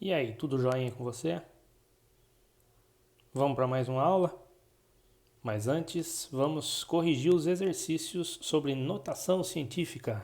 E aí, tudo jóia com você? Vamos para mais uma aula? Mas antes, vamos corrigir os exercícios sobre notação científica.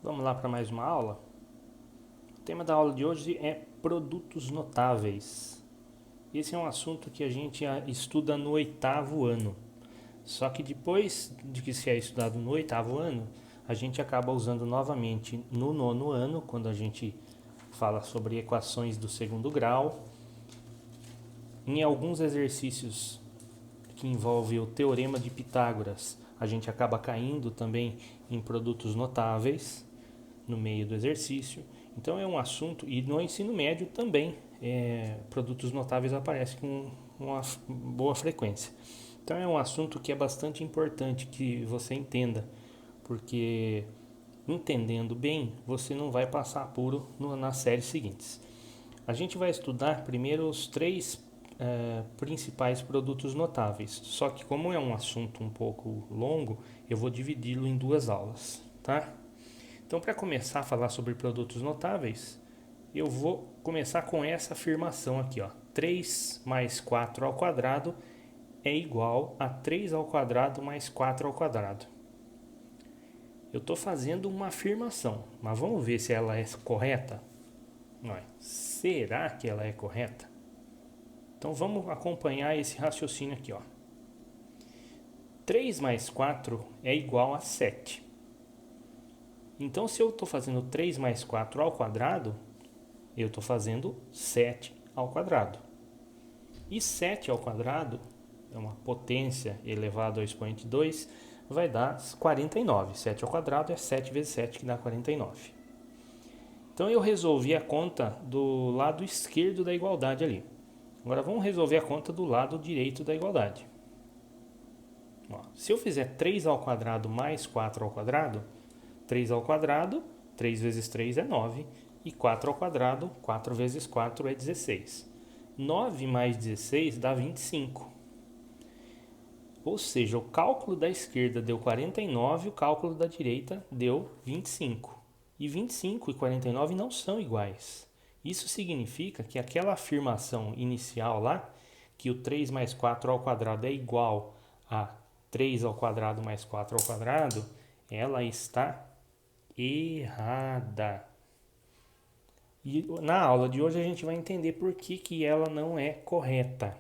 Vamos lá para mais uma aula? O tema da aula de hoje é produtos notáveis. Esse é um assunto que a gente estuda no oitavo ano. Só que depois de que se é estudado no oitavo ano, a gente acaba usando novamente no nono ano, quando a gente fala sobre equações do segundo grau. Em alguns exercícios que envolvem o teorema de Pitágoras, a gente acaba caindo também em produtos notáveis no meio do exercício. Então é um assunto, e no ensino médio também, produtos notáveis aparecem com uma boa frequência. Então é um assunto que é bastante importante que você entenda, porque entendendo bem, você não vai passar apuro nas séries seguintes. A gente vai estudar primeiro os três principais produtos notáveis, só que como é um assunto um pouco longo, eu vou dividi-lo em duas aulas, tá? Então, para começar a falar sobre produtos notáveis, eu vou começar com essa afirmação aqui, ó. 3 mais 4 ao quadrado é igual a 3 ao quadrado mais 4 ao quadrado. Eu estou fazendo uma afirmação, mas vamos ver se ela é correta? Não é. Será que ela é correta? Então vamos acompanhar esse raciocínio aqui, ó. 3 mais 4 é igual a 7. Então, se eu estou fazendo 3 mais 4 ao quadrado, eu estou fazendo 7 ao quadrado. E 7 ao quadrado é uma potência elevada ao expoente 2, vai dar 49. 7 ao quadrado é 7 vezes 7, que dá 49. Então, eu resolvi a conta do lado esquerdo da igualdade ali. Agora, vamos resolver a conta do lado direito da igualdade. Ó, se eu fizer 3 ao quadrado mais 4 ao quadrado, 3 ao quadrado, 3 vezes 3 é 9, e 4 ao quadrado, 4 vezes 4 é 16. 9 mais 16 dá 25. Ou seja, o cálculo da esquerda deu 49, o cálculo da direita deu 25. E 25 e 49 não são iguais. Isso significa que aquela afirmação inicial lá, que o 3 mais 4 ao quadrado é igual a 3 ao quadrado mais 4 ao quadrado, ela está errada. E na aula de hoje a gente vai entender por que ela não é correta.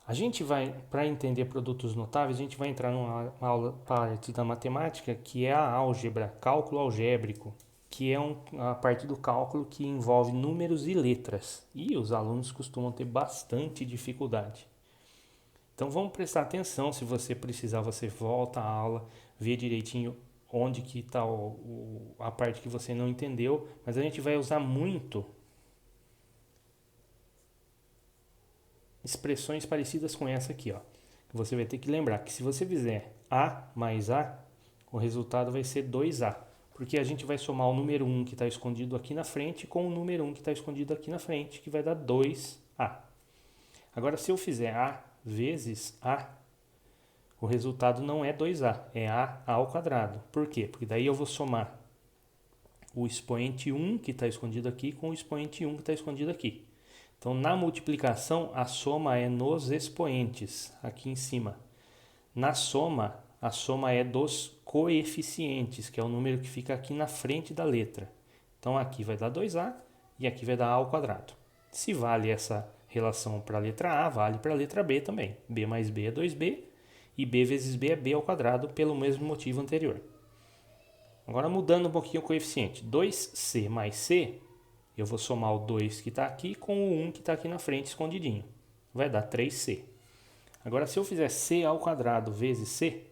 A gente vai, para entender produtos notáveis, a gente vai entrar numa aula parte da matemática que é a álgebra, cálculo algébrico, que é a parte do cálculo que envolve números e letras. E os alunos costumam ter bastante dificuldade. Então vamos prestar atenção, se você precisar, você volta à aula, vê direitinho onde que está a parte que você não entendeu, mas a gente vai usar muito expressões parecidas com essa aqui, ó. Você vai ter que lembrar que se você fizer A mais A, o resultado vai ser 2A, porque a gente vai somar o número 1 que está escondido aqui na frente com o número 1 que está escondido aqui na frente, que vai dar 2A. Agora, se eu fizer A vezes A, o resultado não é 2A, é A ao quadrado. Por quê? Porque daí eu vou somar o expoente 1 que está escondido aqui com o expoente 1 que está escondido aqui. Então, na multiplicação, a soma é nos expoentes, aqui em cima. Na soma, a soma é dos coeficientes, que é o número que fica aqui na frente da letra. Então, aqui vai dar 2A e aqui vai dar A ao quadrado. Se vale essa relação para a letra A, vale para a letra B também. B mais B é 2B e B vezes B é B ao quadrado, pelo mesmo motivo anterior. Agora, mudando um pouquinho o coeficiente. 2C mais C, eu vou somar o 2 que está aqui com o 1 que está aqui na frente escondidinho. Vai dar 3C. Agora, se eu fizer C ao quadrado vezes C,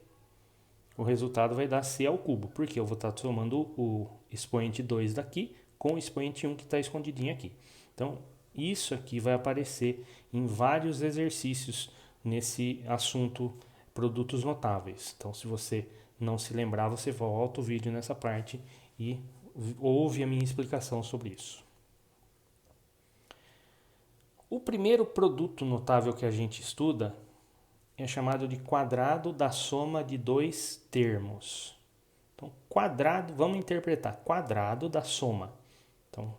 o resultado vai dar C ao cubo, porque eu vou estar somando o expoente 2 daqui com o expoente 1 que está escondidinho aqui. Então, isso aqui vai aparecer em vários exercícios nesse assunto produtos notáveis. Então, se você não se lembrar, você volta o vídeo nessa parte e ouve a minha explicação sobre isso. O primeiro produto notável que a gente estuda é chamado de quadrado da soma de dois termos. Então, quadrado, vamos interpretar, quadrado da soma. Então,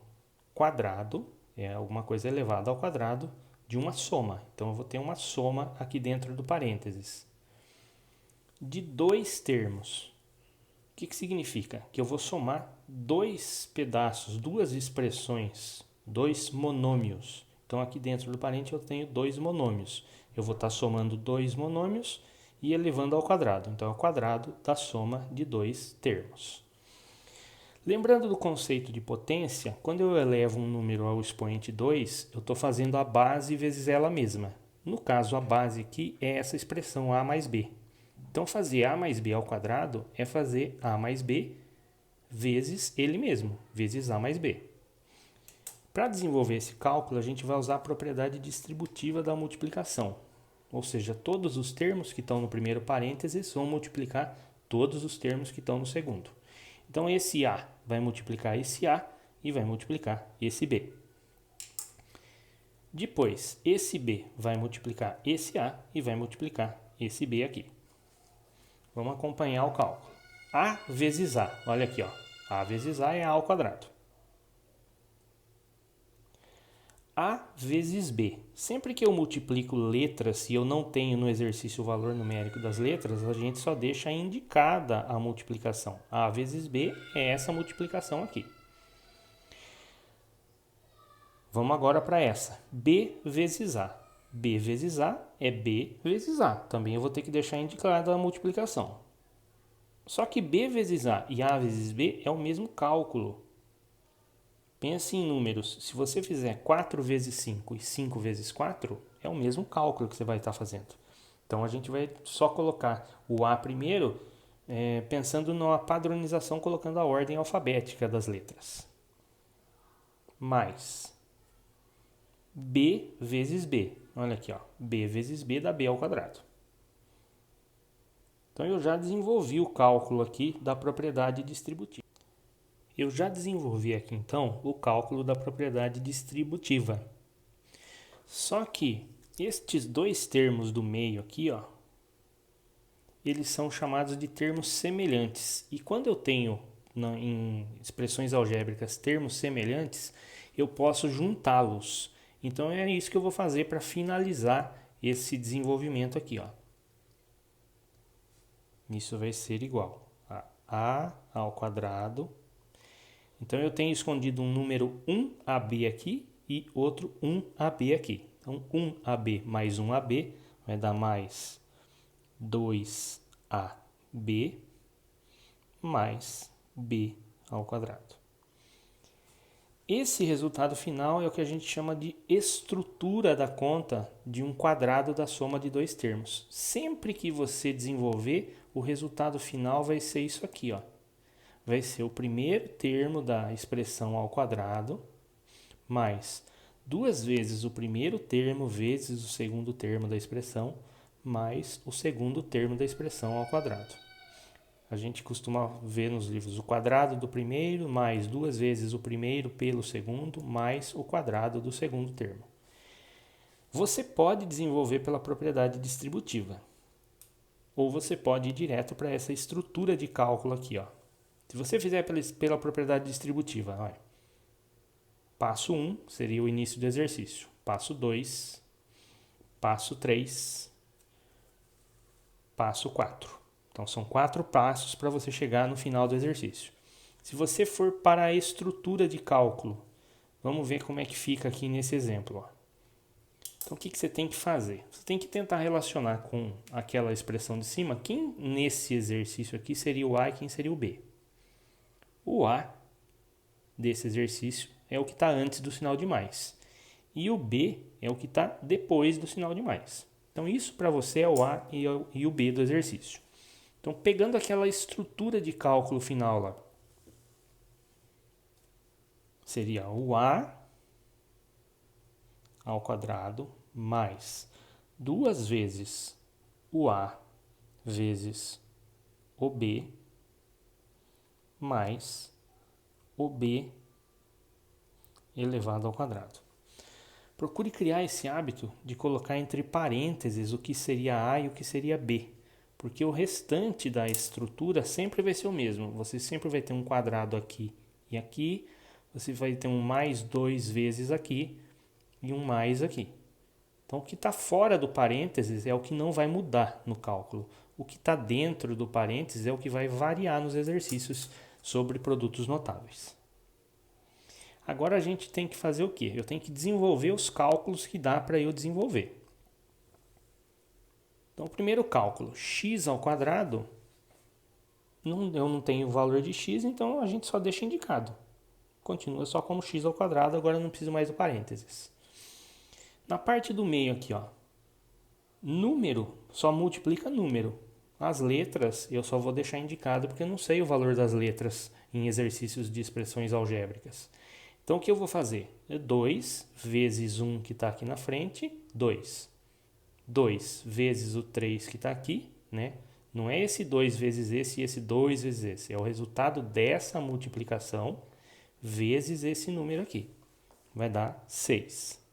quadrado é alguma coisa elevada ao quadrado de uma soma. Então, eu vou ter uma soma aqui dentro do parênteses de dois termos. O que significa? Que eu vou somar dois pedaços, duas expressões, dois monômios. Então, aqui dentro do parênteses eu tenho dois monômios. Eu vou estar somando dois monômios e elevando ao quadrado. Então, é o quadrado da soma de dois termos. Lembrando do conceito de potência, quando eu elevo um número ao expoente 2, eu estou fazendo a base vezes ela mesma. No caso, a base aqui é essa expressão a mais b. Então, fazer a mais b ao quadrado é fazer a mais b vezes ele mesmo, vezes a mais b. Para desenvolver esse cálculo, a gente vai usar a propriedade distributiva da multiplicação. Ou seja, todos os termos que estão no primeiro parênteses vão multiplicar todos os termos que estão no segundo. Então, esse A vai multiplicar esse A e vai multiplicar esse B. Depois, esse B vai multiplicar esse A e vai multiplicar esse B aqui. Vamos acompanhar o cálculo. A vezes A. Olha aqui, ó. A vezes A é A ao quadrado. A vezes B. Sempre que eu multiplico letras, se eu não tenho no exercício o valor numérico das letras, a gente só deixa indicada a multiplicação. A vezes B é essa multiplicação aqui. Vamos agora para essa. B vezes A. B vezes A é B vezes A. Também eu vou ter que deixar indicada a multiplicação. Só que B vezes A e A vezes B é o mesmo cálculo. Pense em números. Se você fizer 4 vezes 5 e 5 vezes 4, é o mesmo cálculo que você vai estar fazendo. Então, a gente vai só colocar o A primeiro, pensando na padronização, colocando a ordem alfabética das letras. Mais B vezes B. Olha aqui, ó. B vezes B dá B ao quadrado. Então, eu já desenvolvi o cálculo aqui da propriedade distributiva. Eu já desenvolvi aqui, então, o cálculo da propriedade distributiva. Só que estes dois termos do meio aqui, ó, eles são chamados de termos semelhantes. E quando eu tenho em expressões algébricas termos semelhantes, eu posso juntá-los. Então é isso que eu vou fazer para finalizar esse desenvolvimento aqui, ó. Isso vai ser igual a ao quadrado. Então eu tenho escondido um número 1AB aqui e outro 1AB aqui. Então 1AB mais 1AB vai dar mais 2AB mais B ao quadrado. Esse resultado final é o que a gente chama de estrutura da conta de um quadrado da soma de dois termos. Sempre que você desenvolver, o resultado final vai ser isso aqui, ó. Vai ser o primeiro termo da expressão ao quadrado, mais duas vezes o primeiro termo vezes o segundo termo da expressão, mais o segundo termo da expressão ao quadrado. A gente costuma ver nos livros o quadrado do primeiro, mais duas vezes o primeiro pelo segundo, mais o quadrado do segundo termo. Você pode desenvolver pela propriedade distributiva, ou você pode ir direto para essa estrutura de cálculo aqui, ó. Se você fizer pela propriedade distributiva, olha, passo 1 seria o início do exercício, passo 2, passo 3, passo 4. Então, são 4 passos para você chegar no final do exercício. Se você for para a estrutura de cálculo, vamos ver como é que fica aqui nesse exemplo, ó. Então, o que você tem que fazer? Você tem que tentar relacionar com aquela expressão de cima, quem nesse exercício aqui seria o A e quem seria o B. O A desse exercício é o que está antes do sinal de mais. E o B é o que está depois do sinal de mais. Então, isso para você é o A e o B do exercício. Então, pegando aquela estrutura de cálculo final lá, seria o A ao quadrado mais duas vezes o A vezes o B mais o B elevado ao quadrado. Procure criar esse hábito de colocar entre parênteses o que seria A e o que seria B, porque o restante da estrutura sempre vai ser o mesmo. Você sempre vai ter um quadrado aqui e aqui, você vai ter um mais 2 vezes aqui e um mais aqui. Então, o que está fora do parênteses é o que não vai mudar no cálculo. O que está dentro do parênteses é o que vai variar nos exercícios sobre produtos notáveis. Agora a gente tem que fazer o quê? Eu tenho que desenvolver os cálculos que dá para eu desenvolver. Então, o primeiro cálculo, x ao quadrado, eu não tenho o valor de x, então a gente só deixa indicado. Continua só como x ao quadrado, agora não preciso mais do parênteses. Na parte do meio aqui, ó, número só multiplica número. As letras eu só vou deixar indicado porque eu não sei o valor das letras em exercícios de expressões algébricas. Então, o que eu vou fazer? 2 vezes 1 que está aqui na frente, 2. 2 vezes o 3 que está aqui, né? Não é esse 2 vezes esse e esse 2 vezes esse. É o resultado dessa multiplicação vezes esse número aqui. Vai dar 6.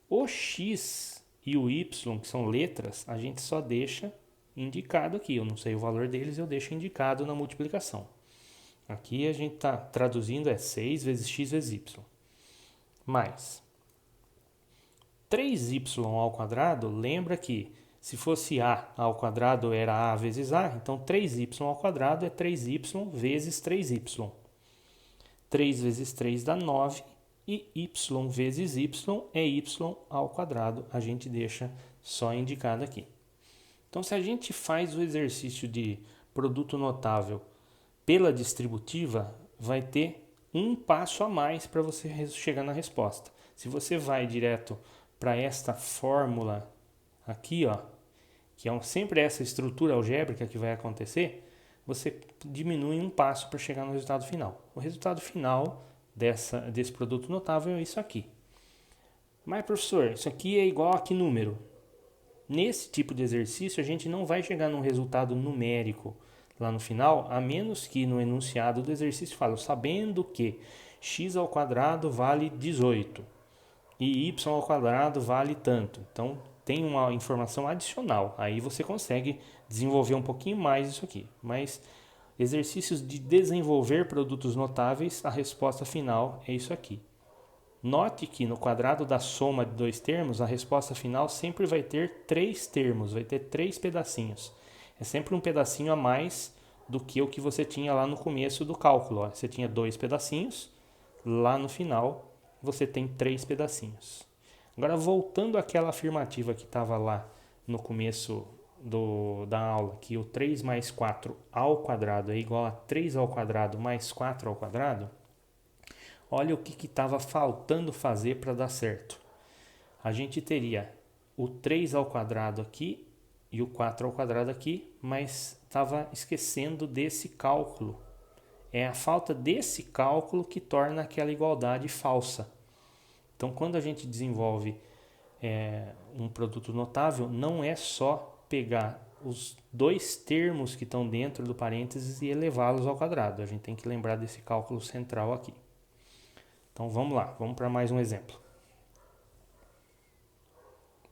O x e o y, que são letras, a gente só deixa indicado aqui. Eu não sei o valor deles, eu deixo indicado na multiplicação. Aqui a gente está traduzindo 6 vezes x vezes y. Mais 3y ao quadrado, lembra que se fosse a ao quadrado era a vezes a, então 3y ao quadrado é 3y vezes 3y. 3 vezes 3 dá 9 e y vezes y é y ao quadrado. A gente deixa só indicado aqui. Então, se a gente faz o exercício de produto notável pela distributiva, vai ter um passo a mais para você chegar na resposta. Se você vai direto para esta fórmula aqui, ó, que é sempre essa estrutura algébrica que vai acontecer, você diminui um passo para chegar no resultado final. O resultado final desse produto notável é isso aqui. Mas, professor, isso aqui é igual a que número? Nesse tipo de exercício, a gente não vai chegar num resultado numérico lá no final, a menos que no enunciado do exercício fale, sabendo que x ao quadrado vale 18 e y ao quadrado vale tanto. Então, tem uma informação adicional. Aí você consegue desenvolver um pouquinho mais isso aqui. Mas exercícios de desenvolver produtos notáveis, a resposta final é isso aqui. Note que no quadrado da soma de dois termos, a resposta final sempre vai ter 3 termos, vai ter 3 pedacinhos. É sempre um pedacinho a mais do que o que você tinha lá no começo do cálculo. Ó. Você tinha 2 pedacinhos, lá no final você tem 3 pedacinhos. Agora, voltando àquela afirmativa que estava lá no começo da aula, que o 3 mais 4 ao quadrado é igual a 3 ao quadrado mais 4 ao quadrado, olha o que estava faltando fazer para dar certo. A gente teria o 3 ao quadrado aqui e o 4 ao quadrado aqui, mas estava esquecendo desse cálculo. É a falta desse cálculo que torna aquela igualdade falsa. Então, quando a gente desenvolve um produto notável, não é só pegar os 2 termos que estão dentro do parênteses e elevá-los ao quadrado. A gente tem que lembrar desse cálculo central aqui. Então, vamos lá. Vamos para mais um exemplo.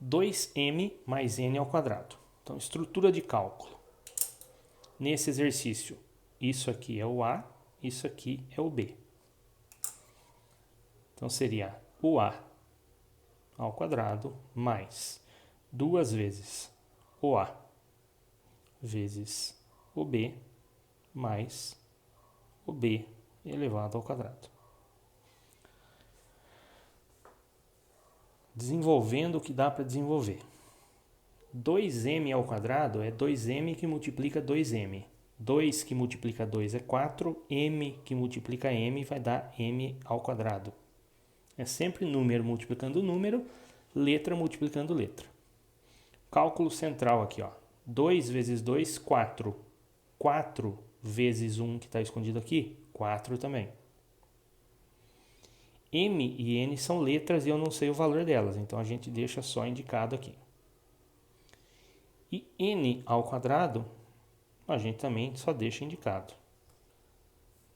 2m mais n ao quadrado. Então, estrutura de cálculo. Nesse exercício, isso aqui é o A, isso aqui é o B. Então, seria o A ao quadrado mais 2 vezes o A vezes o B mais o B elevado ao quadrado. Desenvolvendo o que dá para desenvolver. 2m ao quadrado é 2m que multiplica 2m. 2 que multiplica 2 é 4, m que multiplica m vai dar m ao quadrado. É sempre número multiplicando número, letra multiplicando letra. Cálculo central aqui, ó. 2 vezes 2, 4. 4 vezes 1 que está escondido aqui, 4 também. M e N são letras e eu não sei o valor delas, então a gente deixa só indicado aqui. E N ao quadrado, a gente também só deixa indicado.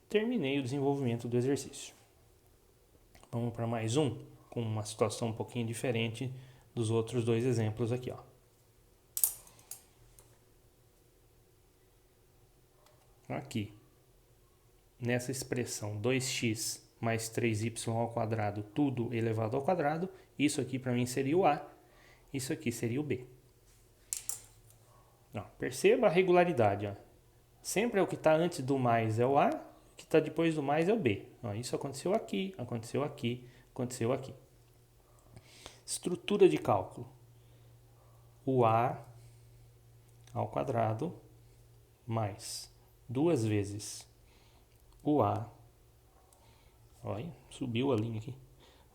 Terminei o desenvolvimento do exercício. Vamos para mais um. com uma situação um pouquinho diferente dos outros dois exemplos aqui, ó. Aqui, nessa expressão 2x mais 3y ao quadrado, tudo elevado ao quadrado, isso aqui para mim seria o A, isso aqui seria o B. Ó, perceba a regularidade, ó. Sempre é o que está antes do mais é o A, o que está depois do mais é o B. Ó, isso aconteceu aqui, aconteceu aqui, aconteceu aqui. Estrutura de cálculo. O A ao quadrado mais 2 vezes o A, olha, subiu a linha aqui,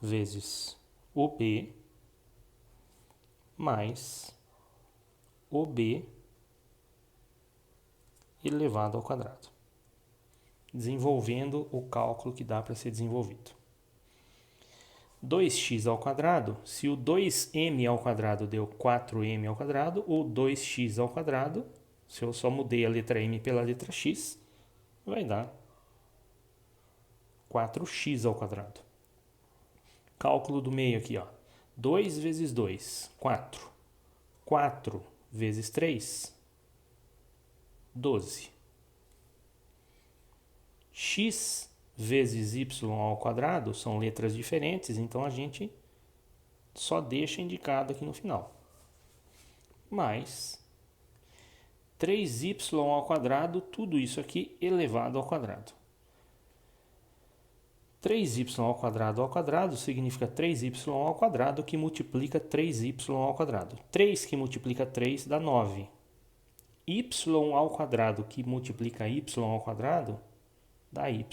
vezes o B mais o B elevado ao quadrado. Desenvolvendo o cálculo que dá para ser desenvolvido. 2x ao quadrado, se o 2m ao quadrado deu 4m ao quadrado, o 2x ao quadrado, se eu só mudei a letra m pela letra x, vai dar 4x ao quadrado. Cálculo do meio aqui, ó. 2 vezes 2, 4. 4 vezes 3, 12. X vezes y ao quadrado são letras diferentes, então a gente só deixa indicado aqui no final. Mais 3y ao quadrado, tudo isso aqui elevado ao quadrado. 3y ao quadrado significa 3y ao quadrado que multiplica 3y ao quadrado. 3 que multiplica 3 dá 9. Y ao quadrado que multiplica y ao quadrado dá y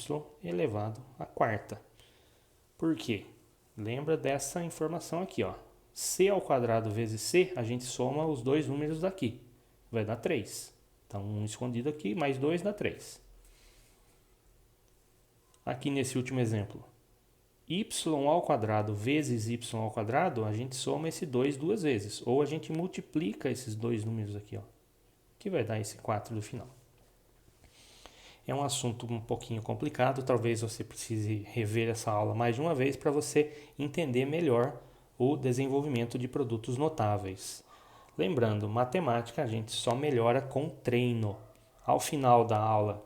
elevado à quarta. Por quê? Lembra dessa informação aqui, ó. C ao quadrado vezes C, a gente soma os dois números daqui. Vai dar 3. Então, um escondido aqui, mais 2 dá 3. Aqui nesse último exemplo, y ao quadrado vezes y ao quadrado, a gente soma esse 2 duas vezes. Ou a gente multiplica esses dois números aqui, ó, que vai dar esse 4 do final. É um assunto um pouquinho complicado, talvez você precise rever essa aula mais de uma vez para você entender melhor o desenvolvimento de produtos notáveis. Lembrando, matemática a gente só melhora com treino. Ao final da aula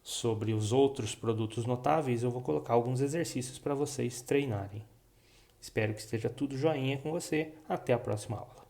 sobre os outros produtos notáveis, eu vou colocar alguns exercícios para vocês treinarem. Espero que esteja tudo joinha com você. Até a próxima aula.